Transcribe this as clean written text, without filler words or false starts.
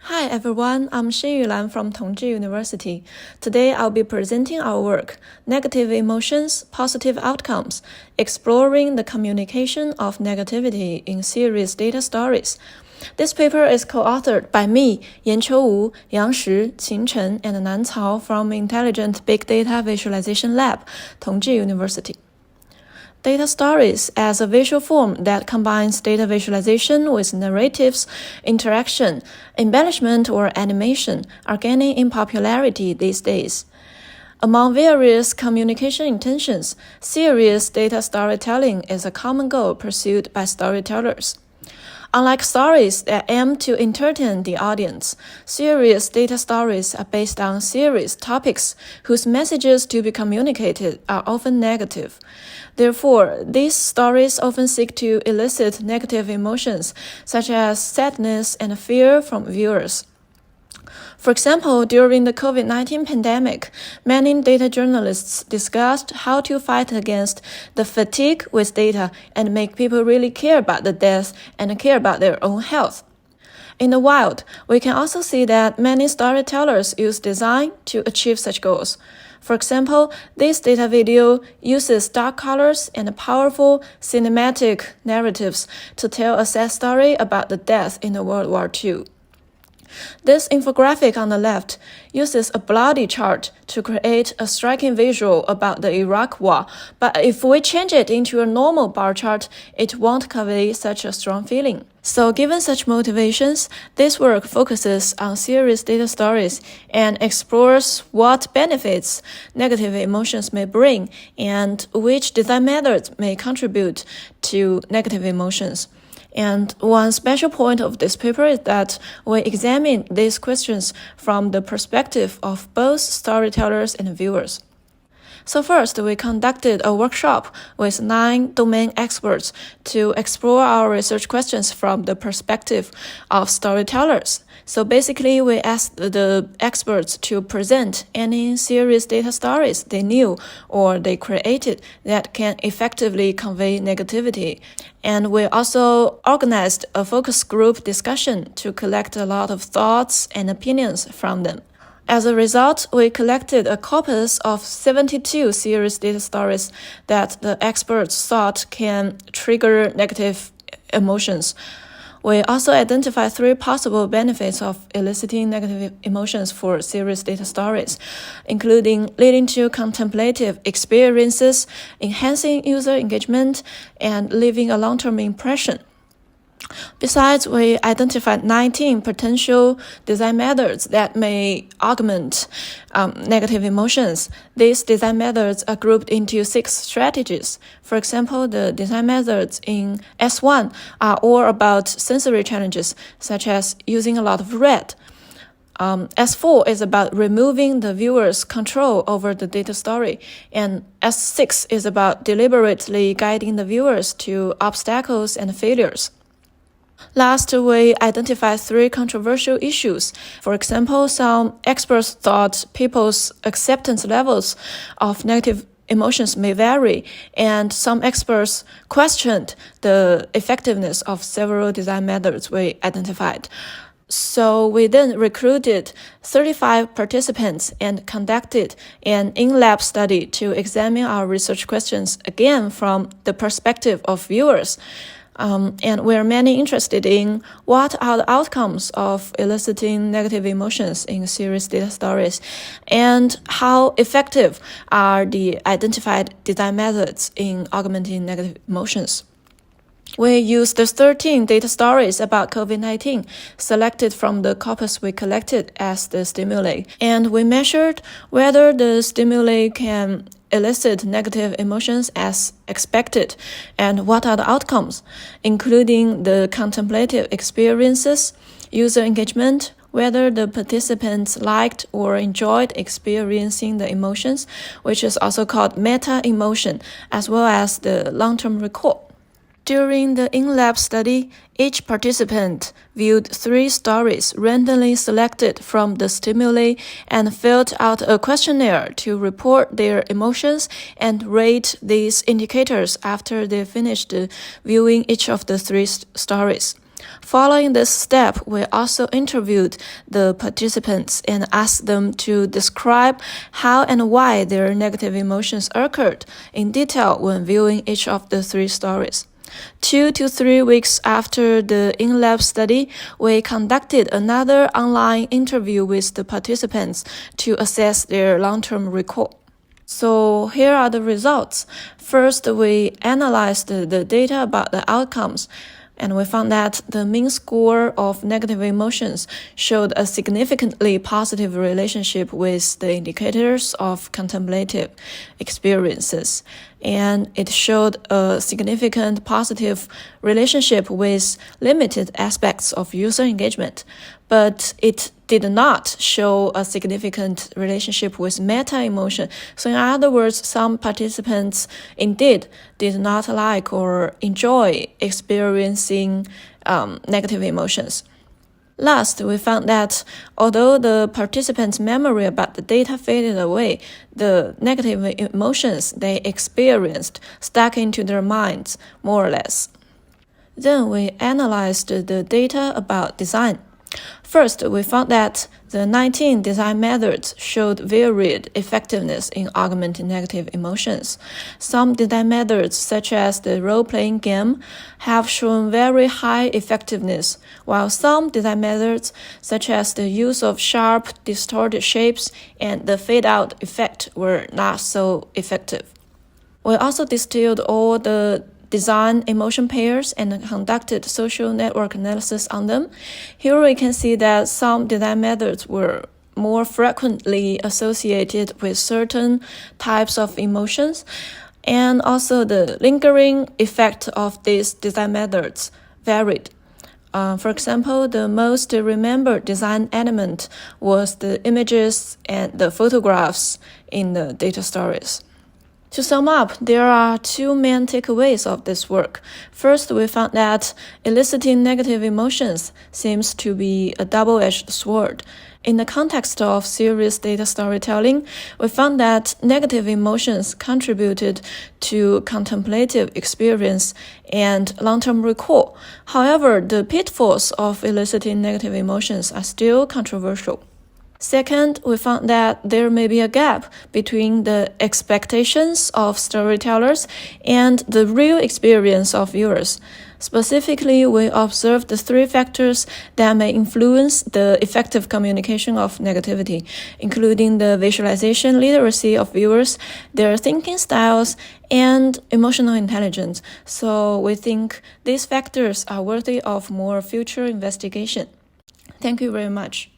Hi everyone, I'm Xingyu from Tongji University. Today I'll be presenting our work, Negative Emotions, Positive Outcomes, Exploring the Communication of Negativity in Serious Data Stories. This paper is co-authored by me, Yanqiu, Yanqiu, Chen, and Nan Cao from Intelligent Big Data Visualization Lab, Tongji University. Data stories as a visual form that combines data visualization with narratives, interaction, embellishment, or animation are gaining in popularity these days. Among various communication intentions, serious data storytelling is a common goal pursued by storytellers. Unlike stories that aim to entertain the audience, serious data stories are based on serious topics whose messages to be communicated are often negative. Therefore, these stories often seek to elicit negative emotions such as sadness and fear from viewers. For example, during the COVID-19 pandemic, many data journalists discussed how to fight against the fatigue with data and make people really care about the death and care about their own health. In the wild, we can also see that many storytellers use design to achieve such goals. For example, this data video uses dark colors and powerful cinematic narratives to tell a sad story about the death in World War II. This infographic on the left uses a bloody chart to create a striking visual about the Iraq War, but if we change it into a normal bar chart, it won't convey such a strong feeling. So given such motivations, this work focuses on serious data stories and explores what benefits negative emotions may bring and which design methods may contribute to negative emotions. And one special point of this paper is that we examine these questions from the perspective of both storytellers and viewers. So first, we conducted a workshop with 9 domain experts to explore our research questions from the perspective of storytellers. So basically, we asked the experts to present any serious data stories they knew or they created that can effectively convey negativity. And we also organized a focus group discussion to collect a lot of thoughts and opinions from them. As a result, we collected a corpus of 72 serious data stories that the experts thought can trigger negative emotions. We also identified 3 possible benefits of eliciting negative emotions for serious data stories, including leading to contemplative experiences, enhancing user engagement, and leaving a long-term impression. Besides, we identified 19 potential design methods that may augment negative emotions. These design methods are grouped into 6 strategies. For example, the design methods in S1 are all about sensory challenges, such as using a lot of red. S4 is about removing the viewer's control over the data story, and S6 is about deliberately guiding the viewers to obstacles and failures. Last, we identified 3 controversial issues. For example, some experts thought people's acceptance levels of negative emotions may vary, and some experts questioned the effectiveness of several design methods we identified. So we then recruited 35 participants and conducted an in-lab study to examine our research questions again from the perspective of viewers. And we're mainly interested in what are the outcomes of eliciting negative emotions in serious data stories and how effective are the identified design methods in augmenting negative emotions. We used the 13 data stories about COVID-19 selected from the corpus we collected as the stimuli, and we measured whether the stimuli can elicit negative emotions as expected and what are the outcomes, including the contemplative experiences, user engagement, whether the participants liked or enjoyed experiencing the emotions, which is also called meta-emotion, as well as the long-term recall. During the in-lab study, each participant viewed 3 stories randomly selected from the stimuli and filled out a questionnaire to report their emotions and rate these indicators after they finished viewing each of the 3 stories. Following this step, we also interviewed the participants and asked them to describe how and why their negative emotions occurred in detail when viewing each of the 3 stories. 2 to 3 weeks after the in-lab study, we conducted another online interview with the participants to assess their long-term recall. So here are the results. First, we analyzed the data about the outcomes, and we found that the mean score of negative emotions showed a significantly positive relationship with the indicators of contemplative experiences. And it showed a significant positive relationship with limited aspects of user engagement, but it did not show a significant relationship with meta-emotion. So in other words, some participants indeed did not like or enjoy experiencing negative emotions. Last, we found that although the participants' memory about the data faded away, the negative emotions they experienced stuck into their minds, more or less. Then we analyzed the data about design. First, we found that the 19 design methods showed varied effectiveness in augmenting negative emotions. Some design methods, such as the role-playing game, have shown very high effectiveness, while some design methods, such as the use of sharp, distorted shapes and the fade-out effect, were not so effective. We also distilled all the design emotion pairs and conducted social network analysis on them. Here we can see that some design methods were more frequently associated with certain types of emotions, and also the lingering effect of these design methods varied. For example, the most remembered design element was the images and the photographs in the data stories. To sum up, there are 2 main takeaways of this work. First, we found that eliciting negative emotions seems to be a double-edged sword. In the context of serious data storytelling, we found that negative emotions contributed to contemplative experience and long-term recall. However, the pitfalls of eliciting negative emotions are still controversial. Second, we found that there may be a gap between the expectations of storytellers and the real experience of viewers. Specifically, we observed the 3 factors that may influence the effective communication of negativity, including the visualization literacy of viewers, their thinking styles, and emotional intelligence. So we think these factors are worthy of more future investigation. Thank you very much.